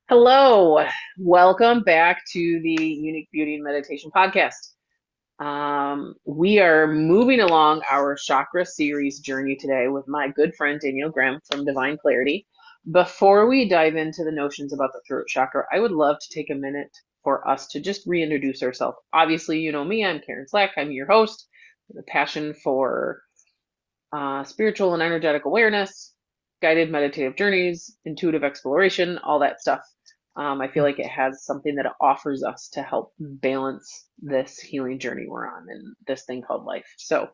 Hello, welcome back to the Unique Beauty and Meditation Podcast. We are moving along our Chakra Series journey today with my good friend Danielle Graham from Divine Clarity. Before we dive into the notions about the throat chakra, I would love to take a minute for us to just reintroduce ourselves. Obviously, you know me, I'm Caryn Slack, I'm your host with a passion for spiritual and energetic awareness, guided meditative journeys, intuitive exploration, all that stuff. I feel like it has something that it offers us to help balance this healing journey we're on and this thing called life. So,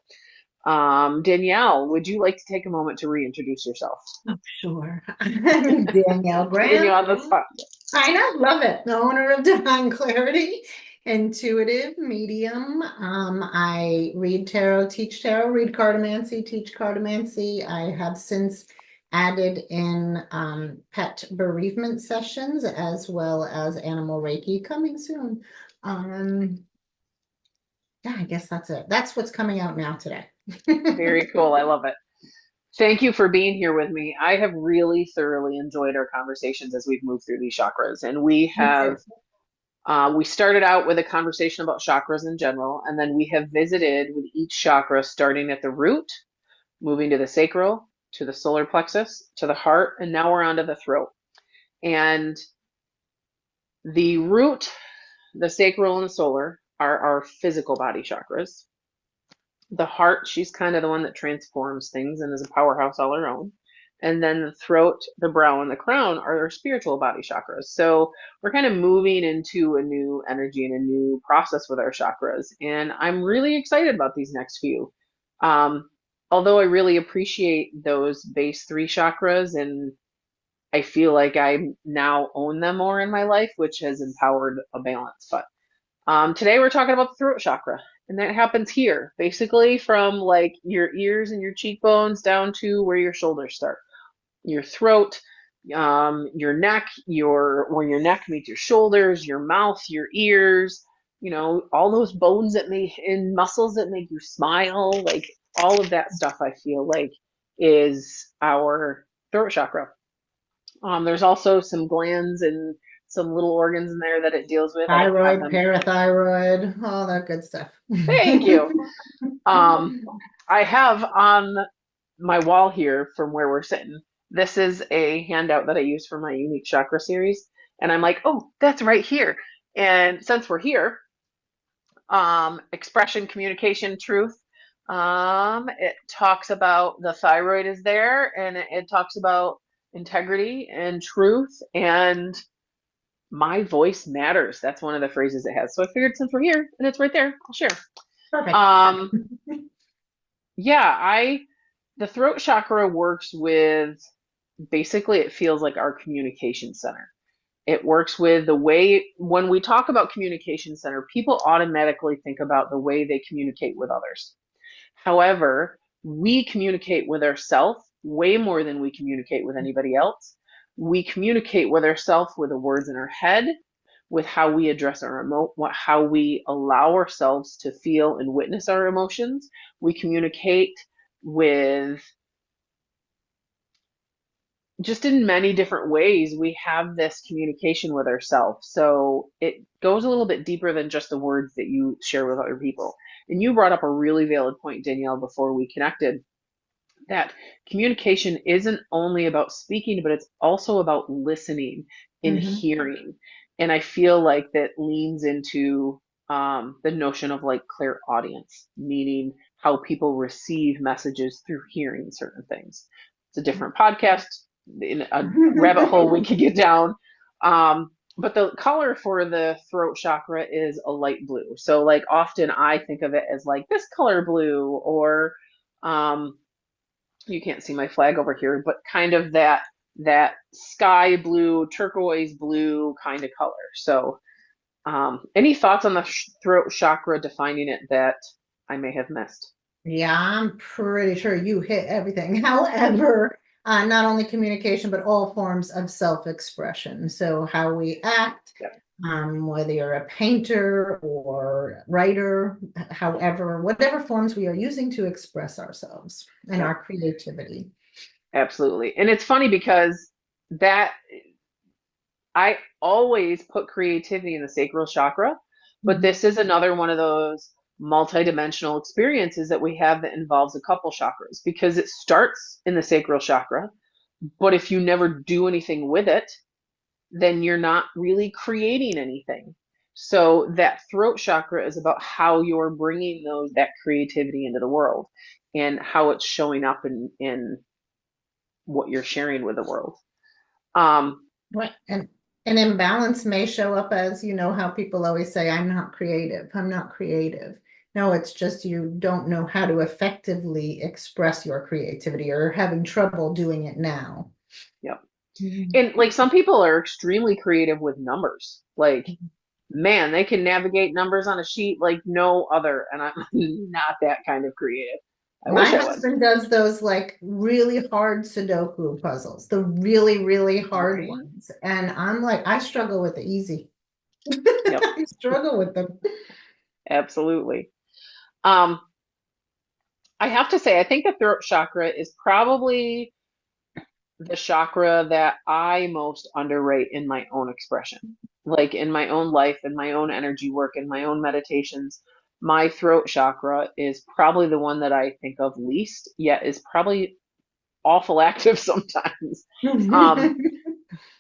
Danielle, would you like to take a moment to reintroduce yourself? Oh, sure. I'm Danielle Putting you Graham. on the spot. I know, love it. The owner of Divine Clarity, intuitive medium. I read tarot, teach tarot, read cartomancy, teach cartomancy. I have since added in pet bereavement sessions as well as animal Reiki coming soon. Um, yeah, I guess that's it. That's what's coming out now today. Very cool. I love it. Thank you for being here with me. I have really thoroughly enjoyed our conversations as we've moved through these chakras, and Me too. we started out with a conversation about chakras in general, and then we have visited with each chakra starting at the root, moving to the sacral, to the solar plexus, to the heart, and now we're onto the throat. And the root, the sacral, and the solar are our physical body chakras. The heart, she's kind of the one that transforms things and is a powerhouse all her own. And then the throat, the brow, and the crown are our spiritual body chakras. So we're kind of moving into a new energy and a new process with our chakras. And I'm really excited about these next few. Um, Although I really appreciate those base three chakras, and I feel like I now own them more in my life, which has empowered a balance. But today we're talking about the throat chakra, and that happens here, basically from like your ears and your cheekbones down to where your shoulders start. Your throat, your neck, your where your neck meets your shoulders, your mouth, your ears, all those bones that make and muscles that make you smile, like all of that stuff I feel like is our throat chakra. There's also some glands and some little organs in there that it deals with. I don't have Thyroid, them. parathyroid, all that good stuff. Thank you. Um, I have on my wall here from where we're sitting. This is a handout that I use for my unique chakra series. And I'm like, oh, that's right here. And since we're here, expression, communication, truth. It talks about the thyroid is there, and it talks about integrity and truth, and my voice matters. That's one of the phrases it has. So I figured since we're here and it's right there, I'll share. Perfect. Um, yeah, the throat chakra works with basically it feels like our communication center. It works with the way when we talk about communication center, people automatically think about the way they communicate with others. However, we communicate with ourselves way more than we communicate with anybody else. We communicate with ourselves with the words in our head, with how we address how we allow ourselves to feel and witness our emotions. We communicate with just in many different ways. We have this communication with ourselves. So it goes a little bit deeper than just the words that you share with other people. And you brought up a really valid point, Danielle, before we connected, that communication isn't only about speaking, but it's also about listening and Hmm. hearing. And I feel like that leans into the notion of like clear audience, meaning how people receive messages through hearing certain things. It's a different podcast, in a rabbit hole we could get down. But the color for the throat chakra is a light blue. So like often I think of it as like this color blue, or um, you can't see my flag over here, but kind of that sky blue, turquoise blue kind of color. So, any thoughts on the throat chakra defining it that I may have missed? Yeah, I'm pretty sure you hit everything. However, not only communication, but all forms of self-expression. So how we act, Yep. whether you're a painter or writer, however, whatever forms we are using to express ourselves and Yep. our creativity. Absolutely. And it's funny because that I always put creativity in the sacral chakra, but Mhm. this is another one of those multidimensional experiences that we have that involves a couple chakras because it starts in the sacral chakra, but if you never do anything with it, then you're not really creating anything. So that throat chakra is about how you're bringing that creativity into the world and how it's showing up in what you're sharing with the world. Um, Right. And an imbalance may show up as, how people always say, I'm not creative. I'm not creative. No, it's just you don't know how to effectively express your creativity or having trouble doing it now. yep. Mhm. And like some people are extremely creative with numbers. Like, man, they can navigate numbers on a sheet like no other. And I'm not that kind of creative. I My wish I was. husband does those like really hard Sudoku puzzles, the really, really hard Right? ones. And I'm like, I struggle with the easy. Yep, I struggle with them. absolutely. Um, I have to say, I think the throat chakra is probably the chakra that I most underrate in my own expression. Like in my own life, in my own energy work, in my own meditations, my throat chakra is probably the one that I think of least, yet is probably awful active sometimes. Um,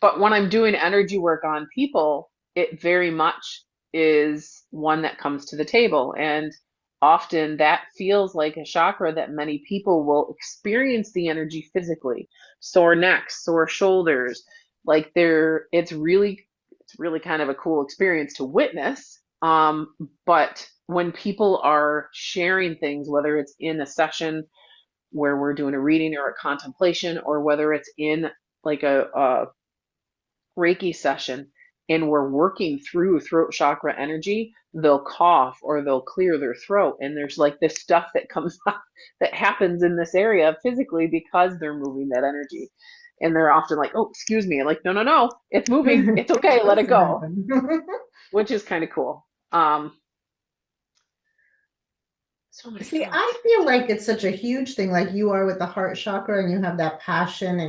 but when I'm doing energy work on people, it very much is one that comes to the table. And often that feels like a chakra that many people will experience the energy physically. Sore necks, sore shoulders, like it's really kind of a cool experience to witness. But when people are sharing things, whether it's in a session where we're doing a reading or a contemplation, or whether it's in like a Reiki session and we're working through throat chakra energy, they'll cough or they'll clear their throat. And there's like this stuff that comes up that happens in this area physically because they're moving that energy. And they're often like, oh, excuse me. I'm like, no, no, no, it's moving. It's It's okay. Let supposed it to go, happen. which is kind of cool. So my See, throat. I feel like it's such a huge thing, like you are with the heart chakra and you have that passion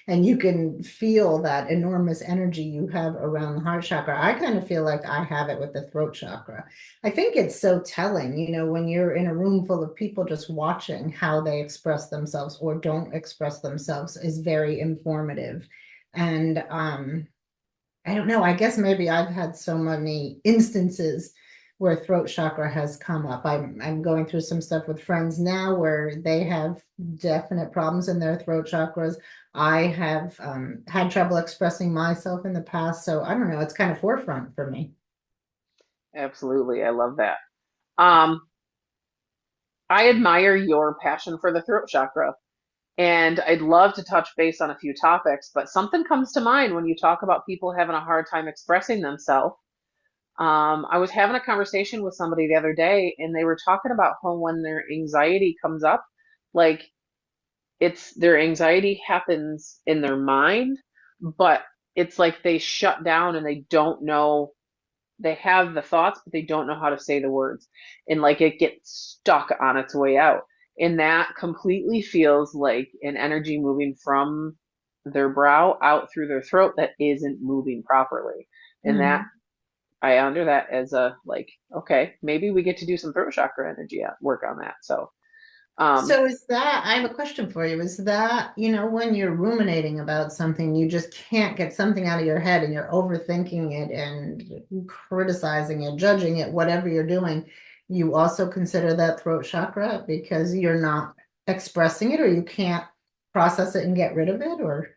and you can feel that enormous energy you have around the heart chakra. I kind of feel like I have it with the throat chakra. I think it's so telling, when you're in a room full of people just watching how they express themselves or don't express themselves is very informative. And I don't know. I guess maybe I've had so many instances where throat chakra has come up. I'm going through some stuff with friends now where they have definite problems in their throat chakras. I have had trouble expressing myself in the past, so I don't know. It's kind of forefront for me. Absolutely. I love that. Um, I admire your passion for the throat chakra. And I'd love to touch base on a few topics, but something comes to mind when you talk about people having a hard time expressing themselves. I was having a conversation with somebody the other day, and they were talking about how when their anxiety comes up, like it's their anxiety happens in their mind, but it's like they shut down and they don't know they have the thoughts, but they don't know how to say the words. And like it gets stuck on its way out. And that completely feels like an energy moving from their brow out through their throat that isn't moving properly. And that Mhm. I under that as a like, okay, maybe we get to do some throat chakra energy work on that. So, um, So is that, I have a question for you. Is that, when you're ruminating about something, you just can't get something out of your head and you're overthinking it and criticizing it, judging it, whatever you're doing, you also consider that throat chakra because you're not expressing it or you can't process it and get rid of it or?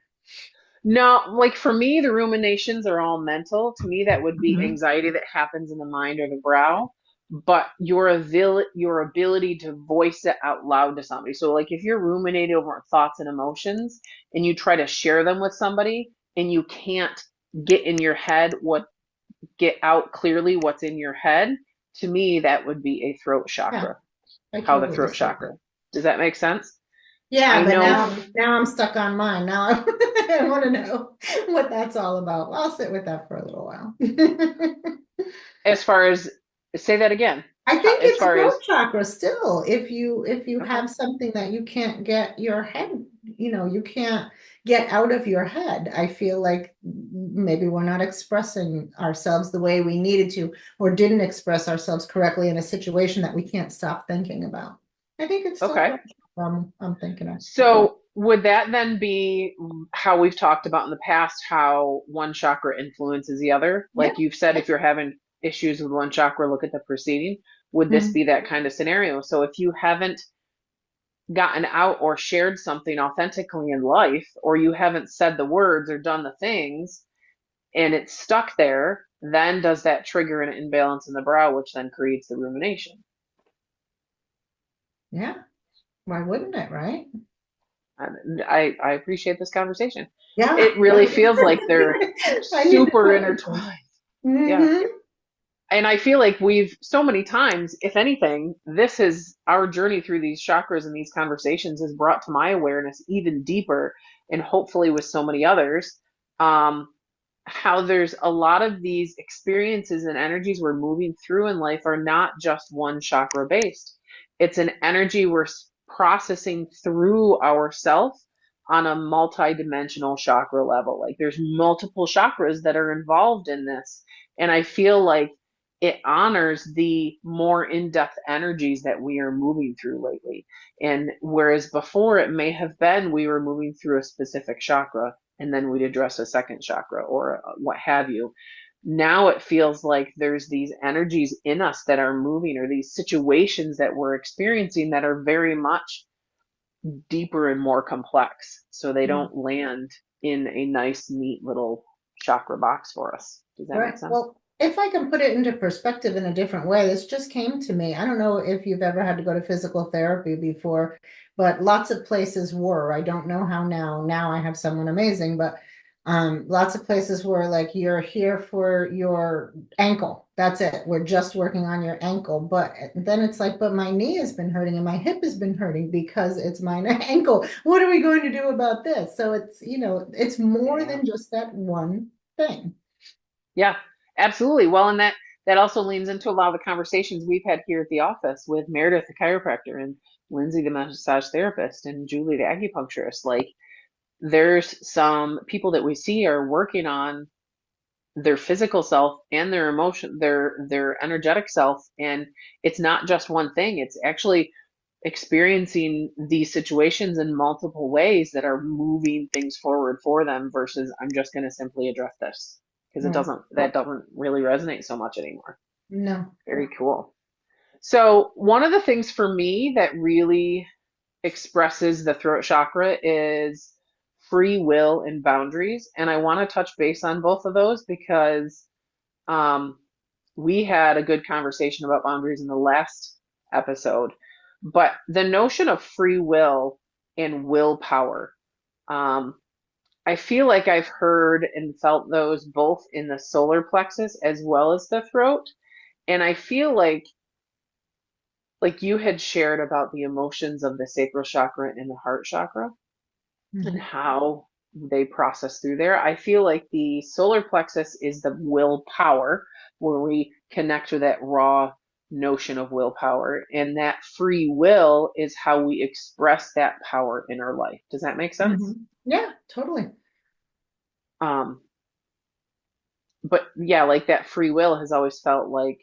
no, like for me, the ruminations are all mental. To me, that would be Mhm. anxiety that happens in the mind or the brow. But your ability to voice it out loud to somebody. So, like if you're ruminating over thoughts and emotions, and you try to share them with somebody, and you can't get in your head get out clearly what's in your head. To me, that would be a throat Yeah, chakra. I How the totally throat see that. chakra. Does that make sense? I Yeah, but know now I'm stuck on mine. Now I want to know what that's all about. I'll sit with that for a little while. as far as say that again. I How, think as it's far as throat chakra still. If you okay. have something that you can't get your head, you can't get out of your head. I feel like maybe we're not expressing ourselves the way we needed to, or didn't express ourselves correctly in a situation that we can't stop thinking about. I think it's still Okay. through. I'm thinking of. So would that then be how we've talked about in the past, how one chakra influences the other? Yeah. Like you've said, if you're having issues with one chakra, look at the preceding. Would this Mhm. be that kind of scenario? So if you haven't gotten out or shared something authentically in life, or you haven't said the words or done the things, and it's stuck there, then does that trigger an imbalance in the brow, which then creates the rumination? Yeah. Why wouldn't it, right? And I appreciate this conversation. Yeah. It really feels like they're I need the super clarity. intertwined. Yeah. Hmm. And I feel like we've so many times, if anything, this is our journey through these chakras and these conversations has brought to my awareness even deeper, and hopefully with so many others, um, how there's a lot of these experiences and energies we're moving through in life are not just one chakra based. It's an energy we're processing through ourself on a multi-dimensional chakra level. Like there's multiple chakras that are involved in this. And I feel like it honors the more in-depth energies that we are moving through lately. And whereas before it may have been we were moving through a specific chakra and then we'd address a second chakra or what have you. Now it feels like there's these energies in us that are moving, or these situations that we're experiencing that are very much deeper and more complex. So they don't land in a nice, neat little chakra box for us. Does that make Right. sense? Well, if I can put it into perspective in a different way, this just came to me. I don't know if you've ever had to go to physical therapy before, but lots of places were. I don't know how now. Now I have someone amazing, but lots of places were like, you're here for your ankle. That's it. We're just working on your ankle. But then it's like, but my knee has been hurting and my hip has been hurting because it's my ankle. What are we going to do about this? So it's, it's more Yeah. than just that one thing. Yeah, absolutely. Well, and that also leans into a lot of the conversations we've had here at the office with Meredith, the chiropractor, and Lindsay, the massage therapist, and Julie, the acupuncturist. Like, there's some people that we see are working on their physical self and their emotion, their energetic self, and it's not just one thing. It's actually experiencing these situations in multiple ways that are moving things forward for them versus I'm just going to simply address this because it Right. doesn't that doesn't really resonate so much anymore. No. Very cool. So one of the things for me that really expresses the throat chakra is free will and boundaries, and I want to touch base on both of those because um, we had a good conversation about boundaries in the last episode, but the notion of free will and willpower, um, I feel like I've heard and felt those both in the solar plexus as well as the throat. And I feel like you had shared about the emotions of the sacral chakra and the heart chakra and Mhm. how they process through there. I feel like the solar plexus is the willpower, where we connect with that raw notion of willpower, and that free will is how we express that power in our life. Does that make sense? Mhm. Yeah, totally. Um, but yeah, like that free will has always felt like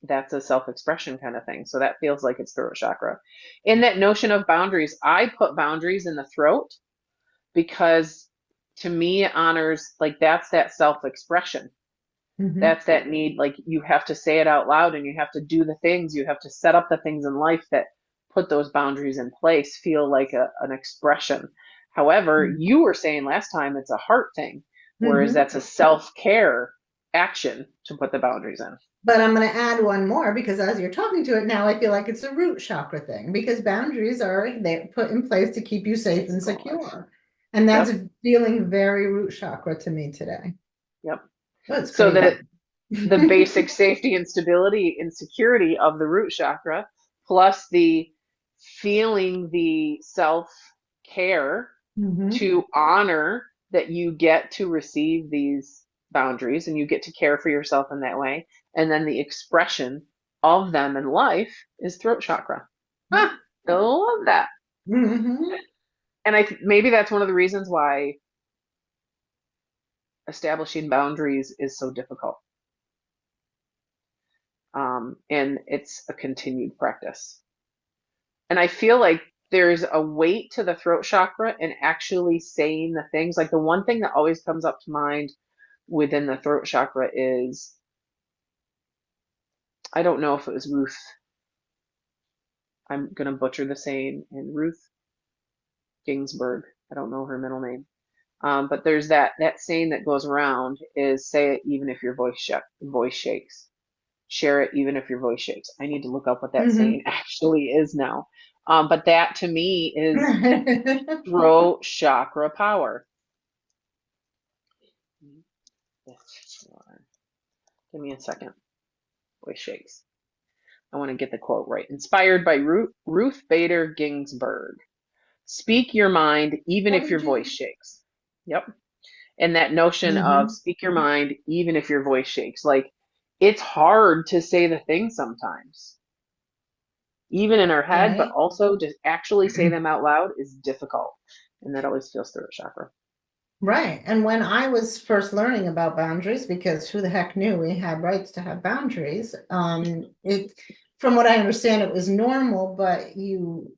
that's a self-expression kind of thing. So that feels like it's throat chakra. In that notion of boundaries, I put boundaries in the throat because to me it honors like that's that self-expression. Hmm. That's that need, like you have to say it out loud and you have to do the things, you have to set up the things in life that put those boundaries in place, feel like an expression. However, you were saying last time it's a heart thing, whereas Hmm. that's a self-care action to put the boundaries in. But I'm going to add one more because as you're talking to it now, I feel like it's a root chakra thing because boundaries are they put in place to keep you safe and God. secure. And that's Yep. feeling very root chakra to me today. Yep. Oh, it's So that crazy. the basic safety and stability and security of the root chakra, plus the feeling the self care Hmm. to honor that you get to receive these boundaries and you get to care for yourself in that way. And then the expression of them in life is throat chakra. Yeah. Ah, I love that. Hmm. And maybe that's one of the reasons why establishing boundaries is so difficult. And it's a continued practice. And I feel like there's a weight to the throat chakra and actually saying the things. Like the one thing that always comes up to mind within the throat chakra is, I don't know if it was Ruth. I'm going to butcher the saying, and Ruth Ginsburg. I don't know her middle name. But there's that saying that goes around is, say it even if your voice shakes. Share it even if your voice shakes. I need to look up what that saying Mhm. actually is now. But that to me is throat chakra power. Give me a second. Voice shakes. I want to get the quote right. Inspired by Ruth Bader Ginsburg. Speak your mind even if your voice shakes. Yep. And that notion of Mhm. speak your mind even if your voice shakes. Like, it's hard to say the things sometimes, even in our head, but Right. also to actually say them out loud is difficult. And that always feels through a chakra. Right. And when I was first learning about boundaries, because who the heck knew we had rights to have boundaries, from what I understand, it was normal, but you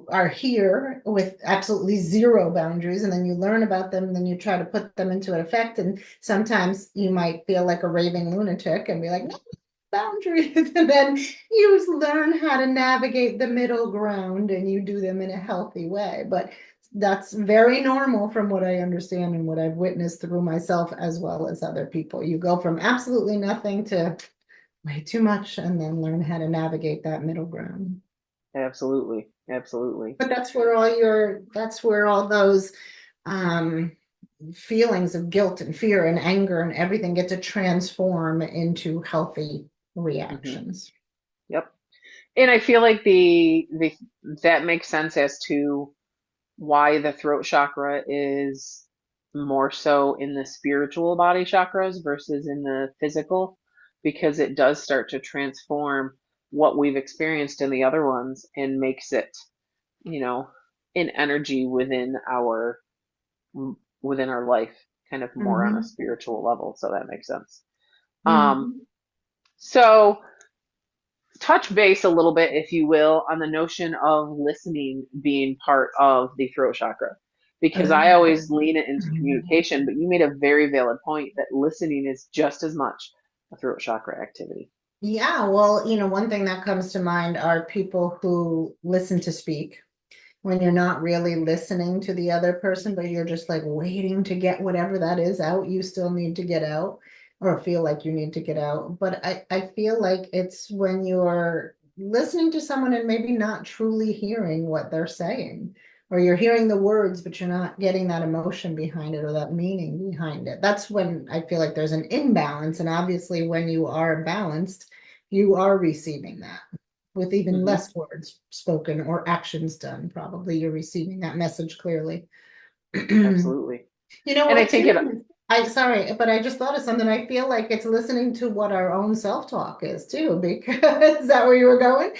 are here with absolutely zero boundaries, and then you learn about them, and then you try to put them into effect. And sometimes you might feel like a raving lunatic and be like, no boundaries. And then you learn how to navigate the middle ground and you do them in a healthy way. But that's very normal from what I understand and what I've witnessed through myself as well as other people. You go from absolutely nothing to way too much and then learn how to navigate that middle ground. Absolutely. Absolutely. But that's where all those um, feelings of guilt and fear and anger and everything get to transform into healthy Hmm. reactions. Yep. And I feel like the that makes sense as to why the throat chakra is more so in the spiritual body chakras versus in the physical, because it does start to transform what we've experienced in the other ones and makes it, you know, an energy within our life, kind of more on a Mhm. spiritual level. So that makes sense. Um, Mhm. so touch base a little bit, if you will, on the notion of listening being part of the throat chakra. Because I Uh, always lean it into communication, but you made a very valid point that listening is just as much a throat chakra activity. Yeah, well, one thing that comes to mind are people who listen to speak when you're not really listening to the other person, but you're just like waiting to get whatever that is out, you still need to get out or feel like you need to get out. But I feel like it's when you're listening to someone and maybe not truly hearing what they're saying, or you're hearing the words, but you're not getting that emotion behind it or that meaning behind it. That's when I feel like there's an imbalance. And obviously, when you are balanced, you are receiving that with even Hmm. less words spoken or actions done. Probably you're receiving that message clearly. Absolutely. You know And I what, think it, too? Sorry, but I just thought of something. I feel like it's listening to what our own self-talk is too, because is that where you were going?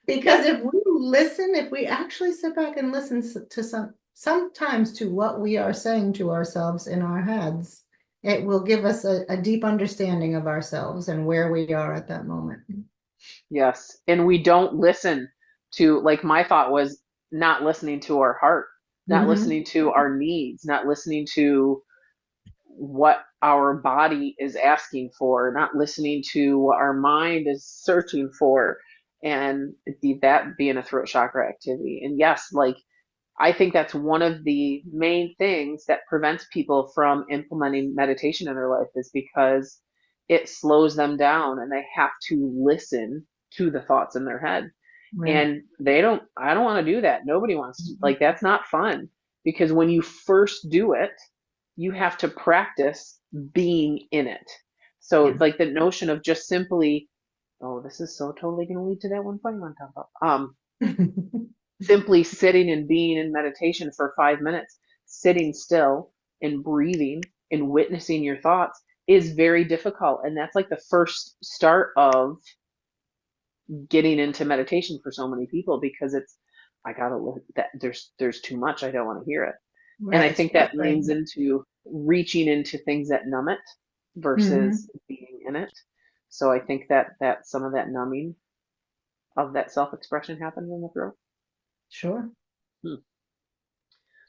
Because yep, if we actually sit back and listen to sometimes to what we are saying to ourselves in our heads, it will give us a deep understanding of ourselves and where we are at that moment. yes. And we don't listen to, like, my thought was not listening to our heart, not Hmm. listening to our needs, not listening to what our body is asking for, not listening to what our mind is searching for, and that being a throat chakra activity. And yes, like, I think that's one of the main things that prevents people from implementing meditation in their life, is because it slows them down and they have to listen to the thoughts in their head. Right. And I don't want to do that. Nobody wants to, Mhm. like, that's not fun, because when you first do it, you have to practice being in it. So Yeah. like the notion of just simply, oh, this is so totally going to lead to that one point on top of, simply sitting and being in meditation for 5 minutes, sitting still and breathing and witnessing your thoughts is very difficult. And that's like the first start of getting into meditation for so many people, because it's I gotta look that there's too much. I don't want to hear it. And Right, I it's think that leans frustrating. into reaching into things that numb it versus Hmm. being in it. So I think that some of that numbing of that self-expression happens in the throat. Sure. Hmm.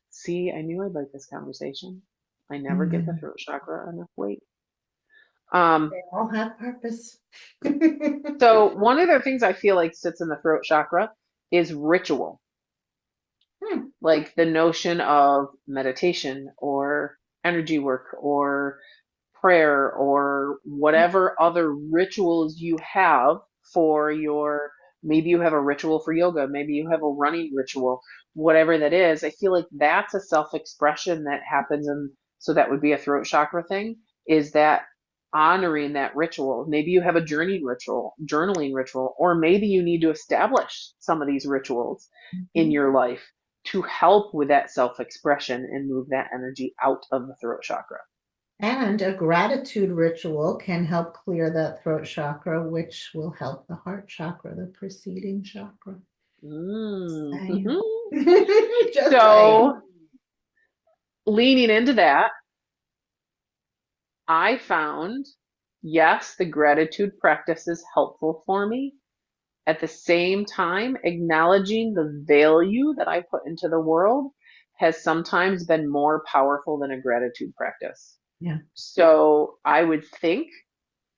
See, I knew I'd like this conversation. I never give the Mhm. throat chakra enough weight. Um, They all have purpose. so one of the things I feel like sits in the throat chakra is ritual, Hmm. like the notion of meditation or energy work or prayer or whatever other rituals you have for your, maybe you have a ritual for yoga, maybe you have a running ritual, whatever that is. I feel like that's a self-expression that happens. And so that would be a throat chakra thing, is that honoring that ritual. Maybe you have a journaling ritual, or maybe you need to establish some of these rituals in Mhm. your life to help with that self-expression and move that energy out of the throat chakra. And a gratitude ritual can help clear that throat chakra, which will help the heart chakra, the preceding chakra. Saying. Mm-hmm. Just saying. So, leaning into that, I found, yes, the gratitude practice is helpful for me. At the same time, acknowledging the value that I put into the world has sometimes been more powerful than a gratitude practice. Yeah. So, I would think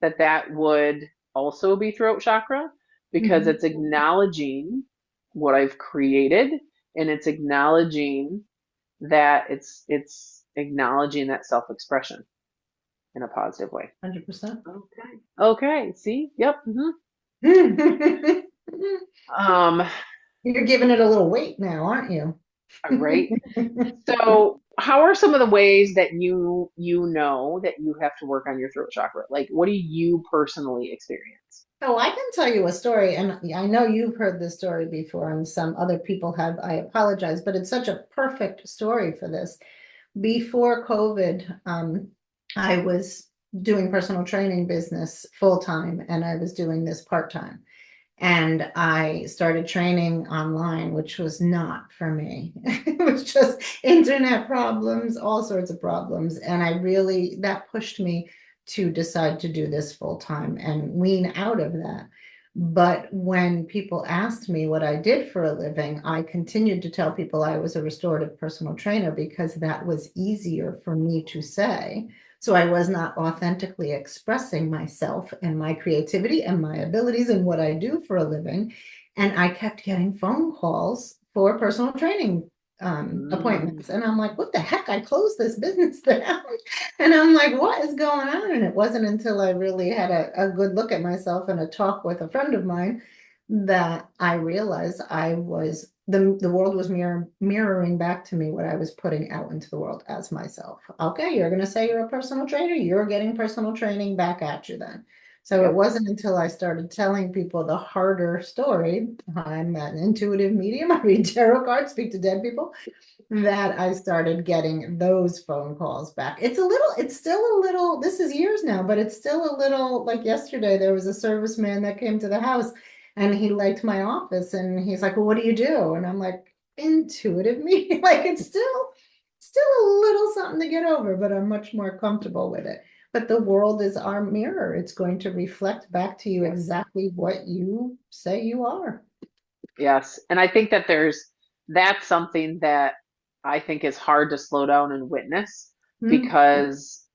that that would also be throat chakra because Mhm. it's acknowledging what I've created, and it's acknowledging that it's acknowledging that self-expression in a positive way. 100%. Okay. Okay. See? Yep. Hmm. You're Um, giving it a little weight now, aren't you? right. So, how are some of the ways that you know that you have to work on your throat chakra? Like, what do you personally experience? Oh, I can tell you a story, and I know you've heard this story before, and some other people have. I apologize, but it's such a perfect story for this. Before COVID, I was doing personal training business full time, and I was doing this part time. And I started training online, which was not for me. It was just internet problems, all sorts of problems. And I really, that pushed me to decide to do this full time and wean out of that. But when people asked me what I did for a living, I continued to tell people I was a restorative personal trainer because that was easier for me to say. So I was not authentically expressing myself and my creativity and my abilities and what I do for a living. And I kept getting phone calls for personal training Mm, appointments. And I'm like, what the heck? I closed this business down. And I'm like, what is going on? And it wasn't until I really had a good look at myself and a talk with a friend of mine that I realized I was the world was mirroring back to me what I was putting out into the world as myself. Okay, you're going to say you're a personal trainer, you're getting personal training back at you then. So it yep. wasn't until I started telling people the harder story, I'm an intuitive medium, I read tarot cards, speak to dead people, that I started getting those phone calls back. It's still a little, this is years now, but it's still a little like yesterday. There was a serviceman that came to the house and he liked my office and he's like, well, what do you do? And I'm like, intuitive me. Like still a little something to get over, but I'm much more comfortable with it. But the world is our mirror. It's going to reflect back to you Yes. exactly what you say you are. Yes. And I think that that's something that I think is hard to slow down and witness Hmm. because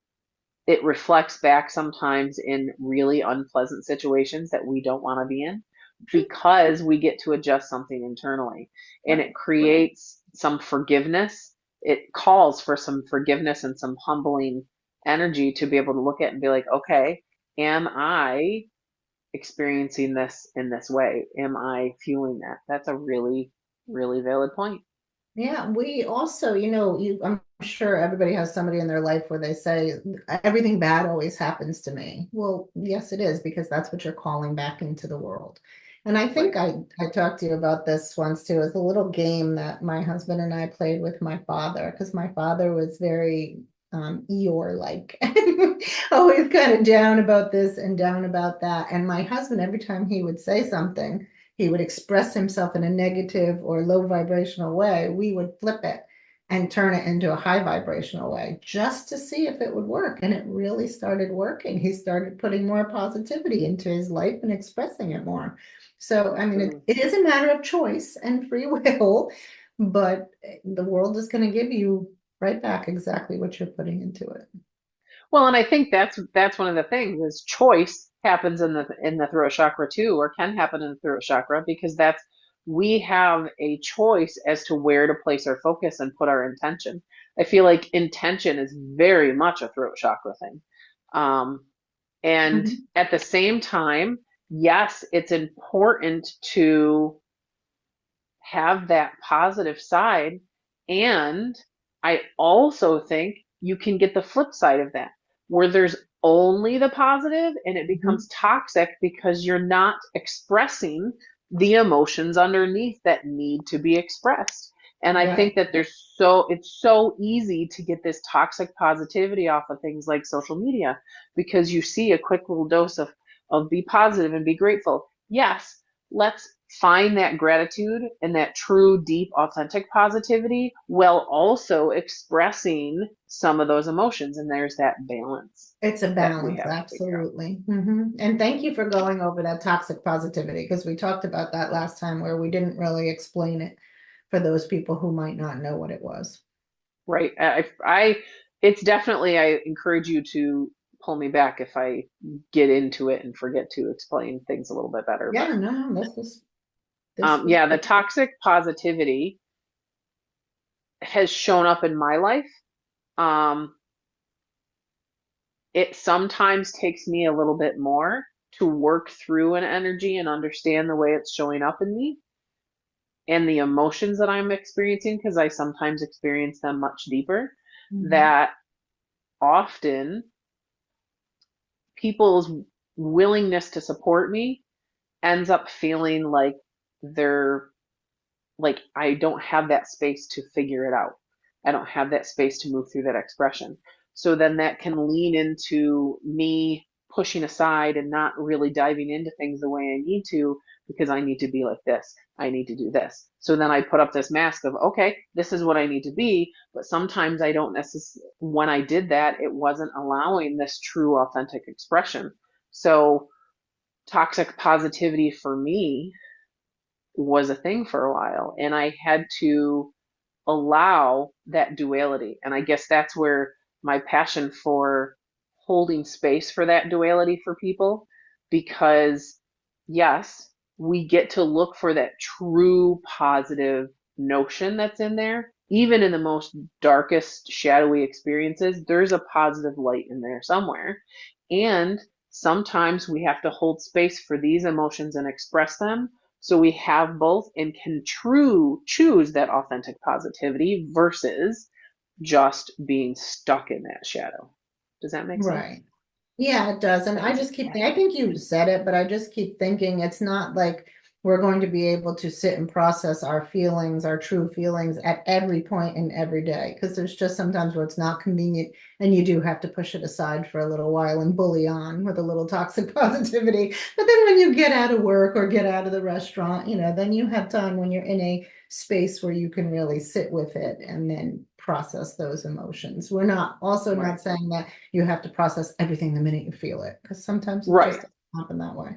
it reflects back sometimes in really unpleasant situations that we don't want to be in because we get to adjust something internally, and Right. it creates some forgiveness. It calls for some forgiveness and some humbling energy to be able to look at and be like, okay, am I experiencing this in this way? Am I feeling that? That's a really, really valid point. Yeah, we also, I'm sure everybody has somebody in their life where they say everything bad always happens to me. Well, yes, it is because that's what you're calling back into the world. And I Right. think I talked to you about this once too. It's a little game that my husband and I played with my father because my father was very Eeyore-like, always kind of down about this and down about that. And my husband, every time he would say something, he would express himself in a negative or low vibrational way, we would flip it and turn it into a high vibrational way just to see if it would work. And it really started working. He started putting more positivity into his life and expressing it more. So, I mean, Mm. it is a matter of choice and free will, but the world is going to give you right back exactly what you're putting into it. Well, and I think that's one of the things is choice happens in the throat chakra too, or can happen in the throat chakra because that's we have a choice as to where to place our focus and put our intention. I feel like intention is very much a throat chakra thing. Um, and Mhm. at the same time, yes, it's important to have that positive side. And I also think you can get the flip side of that, where there's only the positive and it Mhm. becomes toxic because you're not expressing the emotions underneath that need to be expressed. And I Right. think that it's so easy to get this toxic positivity off of things like social media because you see a quick little dose of be positive and be grateful. Yes, let's find that gratitude and that true, deep, authentic positivity while also expressing some of those emotions. And there's that balance It's a that we balance, have to figure out. absolutely. And thank you for going over that toxic positivity because we talked about that last time where we didn't really explain it for those people who might not know what it was. Right. It's definitely, I encourage you to pull me back if I get into it and forget to explain things a little bit better. Yeah, But no, this was yeah, the good. toxic positivity has shown up in my life. Um, it sometimes takes me a little bit more to work through an energy and understand the way it's showing up in me and the emotions that I'm experiencing because I sometimes experience them much deeper. Mhm. That often people's willingness to support me ends up feeling like they're like I don't have that space to figure it out. I don't have that space to move through that expression. So then that can lean into me pushing aside and not really diving into things the way I need to because I need to be like this. I need to do this. So then I put up this mask of, okay, this is what I need to be. But sometimes I don't necessarily, when I did that, it wasn't allowing this true, authentic expression. So toxic positivity for me was a thing for a while. And I had to allow that duality. And I guess that's where my passion for holding space for that duality for people, because yes, we get to look for that true positive notion that's in there. Even in the most darkest, shadowy experiences, there's a positive light in there somewhere. And sometimes we have to hold space for these emotions and express them so we have both and can choose that authentic positivity versus just being stuck in that shadow. Does that make sense? Right. Yeah, it does. And I just keep thinking, I think you said it, but I just keep thinking it's not like we're going to be able to sit and process our feelings, our true feelings at every point in every day. Because there's just sometimes where it's not convenient and you do have to push it aside for a little while and bully on with a little toxic positivity. But then when you get out of work or get out of the restaurant, then you have time when you're in a space where you can really sit with it and then process those emotions. We're not also Right. not saying that you have to process everything the minute you feel it because sometimes it just Right. doesn't happen that way.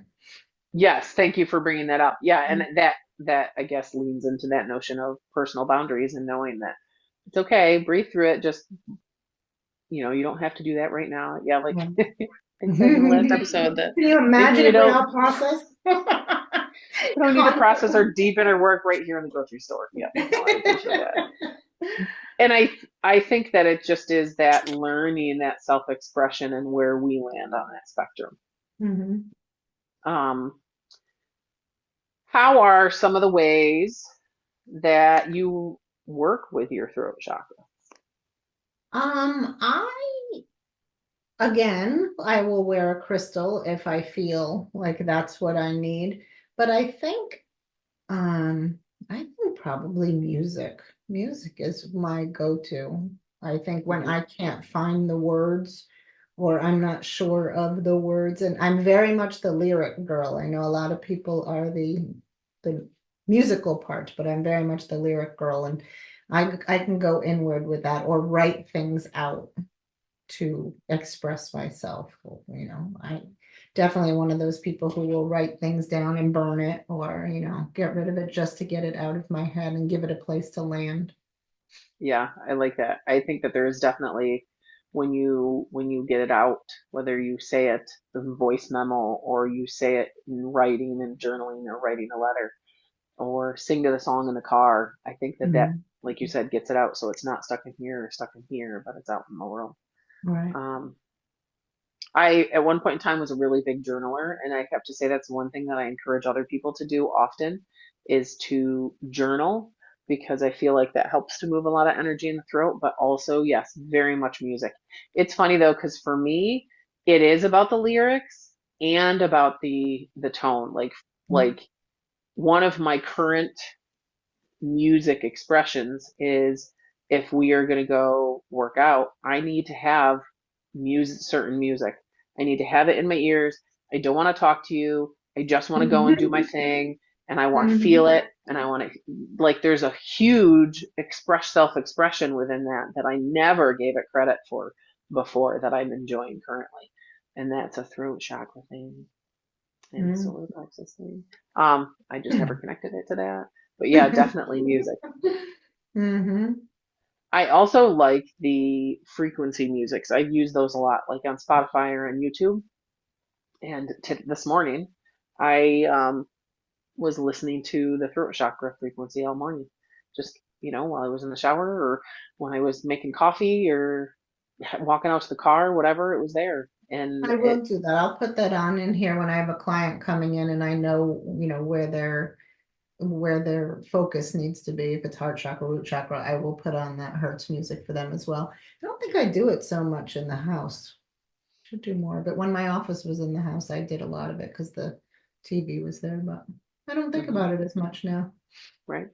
Yes. Thank you for bringing that up. Yeah. And that I guess leans into that notion of personal boundaries and knowing that it's okay, breathe through it. Just, you don't have to do that right now. Yeah. Like Yeah. I said in the last episode Can that you maybe imagine we if we don't, all process? we don't need to process our deep inner work right here in the grocery store. Yeah. No, I appreciate that. And I think that it just is that learning that self-expression and where we land on that spectrum. Mhm. Um, how are some of the ways that you work with your throat chakra? I again, I will wear a crystal if I feel like that's what I need. But Um, I think probably music. Music is my go-to. I think when Mhm. I can't find the words or I'm not sure of the words, and I'm very much the lyric girl. I know a lot of people are the the musical part, but I'm very much the lyric girl, and I can go inward with that or write things out to express myself. I definitely one of those people who will write things down and burn it or, get rid of it just to get it out of my head and give it a place to land. Yeah, I like that. I think that there is definitely when you get it out, whether you say it in voice memo or you say it in writing and journaling or writing a letter or sing to the song in the car, I think that, Mhm. like you said, gets it out so it's not stuck in here or stuck in here, but it's out in the world. Right. Um, I, at one point in time, was a really big journaler, and I have to say that's one thing that I encourage other people to do often is to journal because I feel like that helps to move a lot of energy in the throat, but also, yes, very much music. It's funny though, because for me, it is about the lyrics and about the tone. Like one of my current music expressions is if we are going to go work out, I need to have music, certain music. I need to have it in my ears. I don't want to talk to you. I just want to go and do my thing and I want to feel Mhm. it and I want to like there's a huge express self-expression within that I never gave it credit for before that I'm enjoying currently. And that's a throat chakra thing and a Mhm. solar plexus thing. I just never connected it to that. But yeah, definitely music. Mhm. I also like the frequency musics. I've used those a lot, like on Spotify or on YouTube. And this morning, I was listening to the throat chakra frequency all morning, just while I was in the shower or when I was making coffee or walking out to the car, whatever it was there. And I it, will do that. I'll put that on in here when I have a client coming in and I know, where their focus needs to be. If it's heart chakra, root chakra, I will put on that Hertz music for them as well. I don't think I do it so much in the house. Should do more. But when my office was in the house, I did a lot of it because the TV was there. But I don't think mhm, about it as much now. right.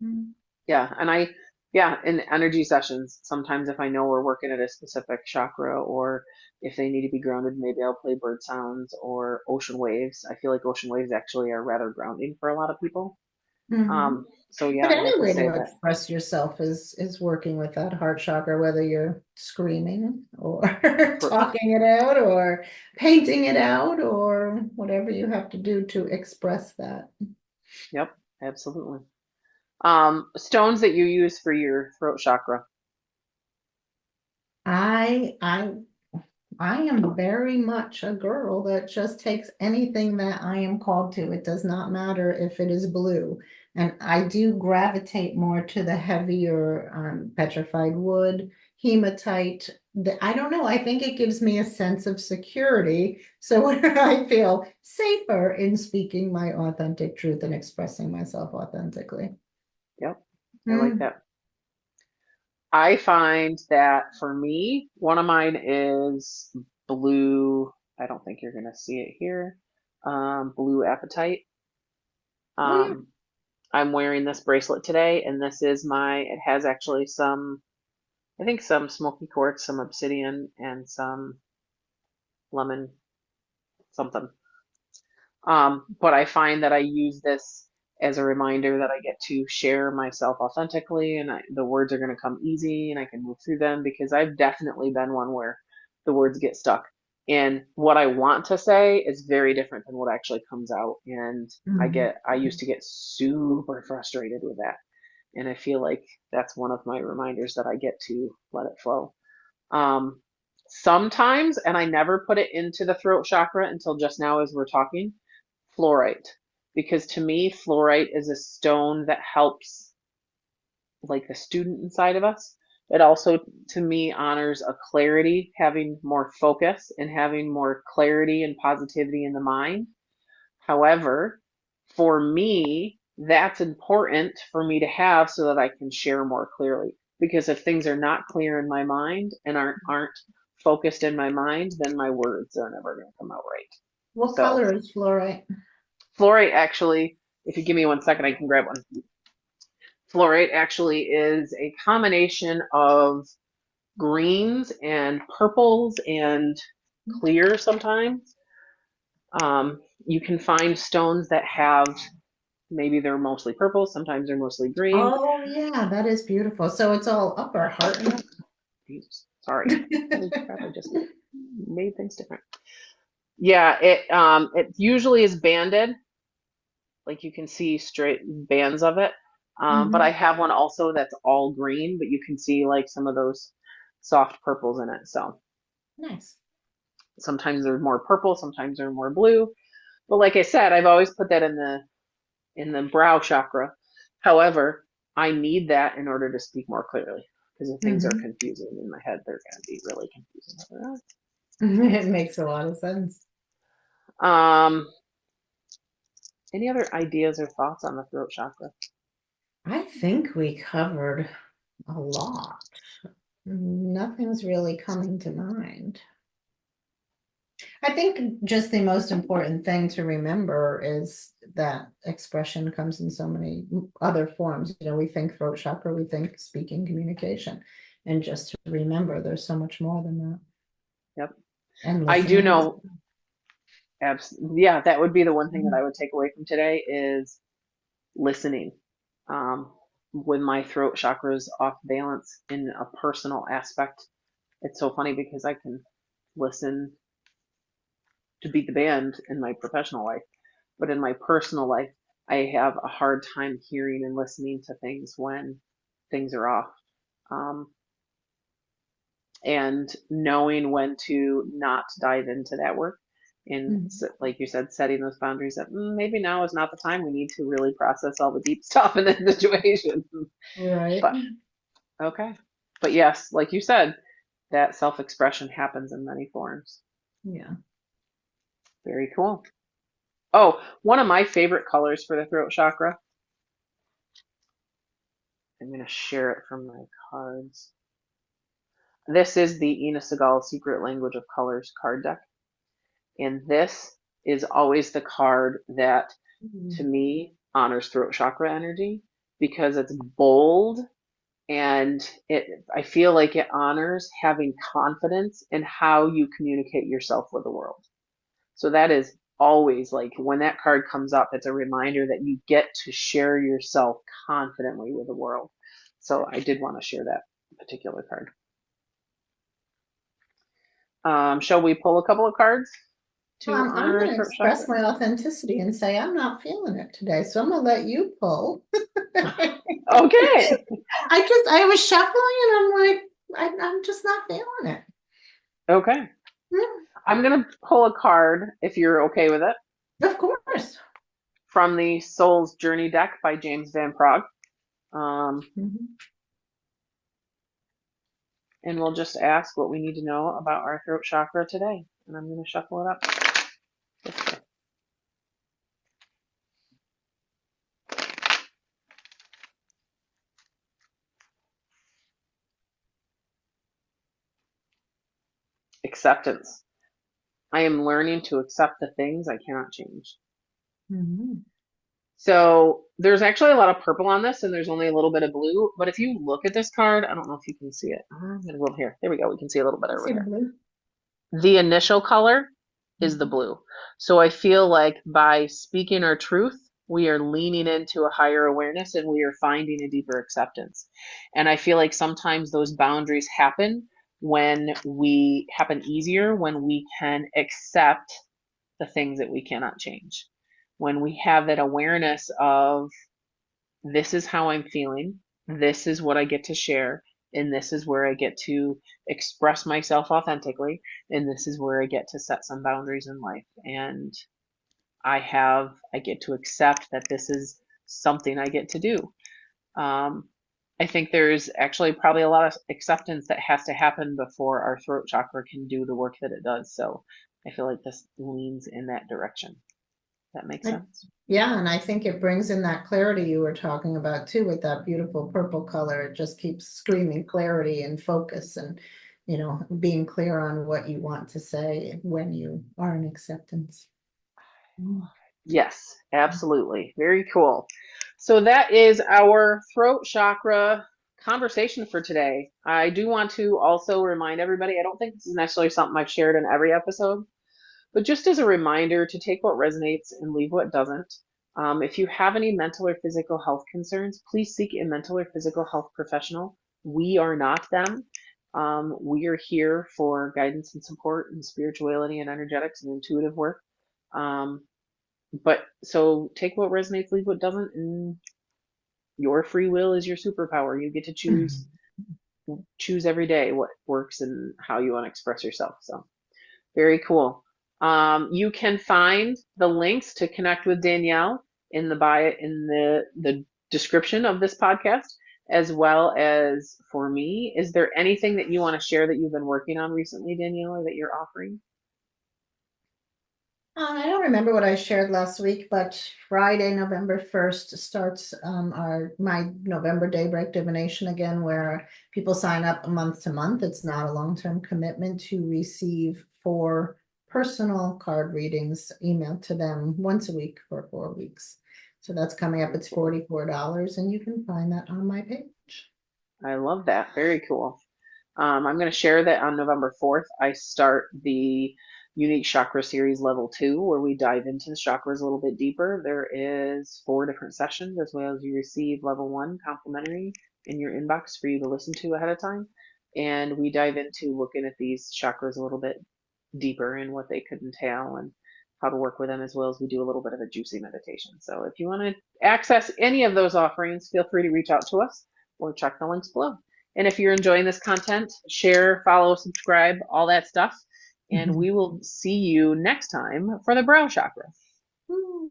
Mm. Yeah, in energy sessions, sometimes if I know we're working at a specific chakra or if they need to be grounded, maybe I'll play bird sounds or ocean waves. I feel like ocean waves actually are rather grounding for a lot lot of people. Mhm. So yeah, But I have any to way say to that. express yourself is working with that heart chakra, whether you're screaming or For, talking it out or painting it out or whatever you have to do to express that. yep, absolutely. Stones that you use for your throat chakra. I I I am very much a girl that just takes anything that I am called to. It does not matter if it is blue. And I do gravitate more to the heavier petrified wood, hematite. I don't know. I think it gives me a sense of security. So I feel safer in speaking my authentic truth and expressing myself authentically. Yep, I like Mm. that. I find that for me, one of mine is blue. I don't think you're gonna see it here. Blue apatite. Oh, yeah. Um, I'm wearing this bracelet today, and this is it has actually I think some smoky quartz, some obsidian, and some lemon something. But I find that I use this as a reminder that I get to share myself authentically and the words are going to come easy and I can move through them because I've definitely been one where the words get stuck. And what I want to say is very different than what actually comes out. And Mm. I used to get super frustrated with that. And I feel like that's one of my reminders that I get to let it flow. Um, Sometimes, and I never put it into the throat chakra until just now as we're talking, fluorite. Because to me, fluorite is a stone that helps like the student inside of us. It also, to me, honors a clarity, having more focus and having more clarity and positivity in the mind. However, for me, that's important for me to have so that I can share more clearly. Because if things are not clear in my mind and aren't focused in my mind, then my words are never going to come out right. What So, color is fluorite? fluorite actually, if you give me 1 second, I can grab one. Fluorite actually is a combination of greens and purples and clear sometimes. You can find stones that have Maybe they're mostly purple, sometimes they're mostly green. Oh, yeah, that is beautiful. So it's all upper heart and Jesus, sorry. Holy crap, I just made things different. Yeah, it usually is banded, like you can see straight bands of it. But I Mhm. have one also that's all green, but you can see like some of those soft purples in it. So Nice. sometimes they're more purple, sometimes they're more blue. But like I said, I've always put that in the brow chakra. However, I need that in order to speak more clearly because if things are Mhm. confusing in my head, they're going to be really confusing. It makes a lot of sense. Um, any other ideas or thoughts on the throat chakra? I think we covered a lot. Nothing's really coming to mind. I think just the most important thing to remember is that expression comes in so many other forms. You know, we think throat chakra, we think speaking communication. And just to remember, there's so much more than that. Yep. And I do listening. know, yeah, that would be the one thing that I would take away from today is listening. Um, when my throat chakra is off balance in a personal aspect, it's so funny because I can listen to beat the band in my professional life, but in my personal life, I have a hard time hearing and listening to things when things are off. Um, and knowing when to not dive into that work and Mhm. like you said, setting those boundaries that maybe now is not the time we need to really process all the deep stuff in the situation. Right. But okay. But yes, like you said, that self-expression happens in many forms. Yeah. Very cool. Oh, one of my favorite colors for the throat chakra. I'm going to share it from my cards. This is the Ina Segal Secret Language of Colors card deck. And this is always the card that, to Mhm. me, honors throat chakra energy because it's bold and I feel like it honors having confidence in how you communicate yourself with the world. So that is always like when that card comes up, it's a reminder that you get to share yourself confidently with the world. So I did want to share that particular card. Shall we pull a couple of cards to I'm honor our going to throat chakra? express my authenticity and say I'm not feeling it today, so I'm going to let you pull. Okay. I was shuffling and I'm like, I'm just not feeling it. Okay. Hmm. I'm going to pull a card, if you're okay with it, Of course. from the Soul's Journey deck by James Van Praagh. Um, Mhm. and we'll just ask what we need to know about our throat chakra today. And I'm going to shuffle it up. Acceptance. I am learning to accept the things I cannot change. Mhm. So there's actually a lot of purple on this, and there's only a little bit of blue. But if you look at this card, I don't know if you can see it. I'm gonna go over here. There we go. We can see a little bit I over see here. blue. The initial color is the Mhm. blue. So I feel like by speaking our truth, we are leaning into a higher awareness and we are finding a deeper acceptance. And I feel like sometimes those boundaries happen easier when we can accept the things that we cannot change. When we have that awareness of this is how I'm feeling, this is what I get to share, and this is where I get to express myself authentically, and this is where I get to set some boundaries in life. And I get to accept that this is something I get to do. Um, I think there's actually probably a lot of acceptance that has to happen before our throat chakra can do the work that it does. So I feel like this leans in that direction. That makes I- sense. yeah, and I think it brings in that clarity you were talking about too with that beautiful purple color. It just keeps screaming clarity and focus and, being clear on what you want to say when you are in acceptance. Mm. Yes, absolutely. Very cool. So that is our throat chakra conversation for today. I do want to also remind everybody, I don't think this is necessarily something I've shared in every episode, but just as a reminder to take what resonates and leave what doesn't. If you have any mental or physical health concerns, please seek a mental or physical health professional. We are not them. We are here for guidance and support and spirituality and energetics and intuitive work. Um, but so take what resonates, leave what doesn't, and your free will is your superpower. You get to choose every day what works and how you want to express yourself. So very cool. You can find the links to connect with Danielle in the bio in the description of this podcast, as well as for me. Is there anything that you want to share that you've been working on recently, Danielle, or that you're offering? I don't remember what I shared last week, but Friday, November 1st starts my November day Break Divination again, where people sign up month to month. It's not a long-term commitment to receive 4 personal card readings emailed to them once a week for 4 weeks. So that's coming up. Very It's cool. $44, and you can find that on my page. I love that. Very cool. I'm going to share that on November 4th, I start the Unique Chakra Series Level 2, where we dive into the chakras a little bit deeper. There is 4 different sessions, as well as you receive Level 1 complimentary in your inbox for you to listen to ahead of time. And we dive into looking at these chakras a little bit deeper and what they could entail and how to work with them, as well as we do a little bit of a juicy meditation. So if you want to access any of those offerings, feel free to reach out to us or check the links below. And if you're enjoying this content, share, follow, subscribe, all that stuff. And we will see you next time for the brow chakra. Woo.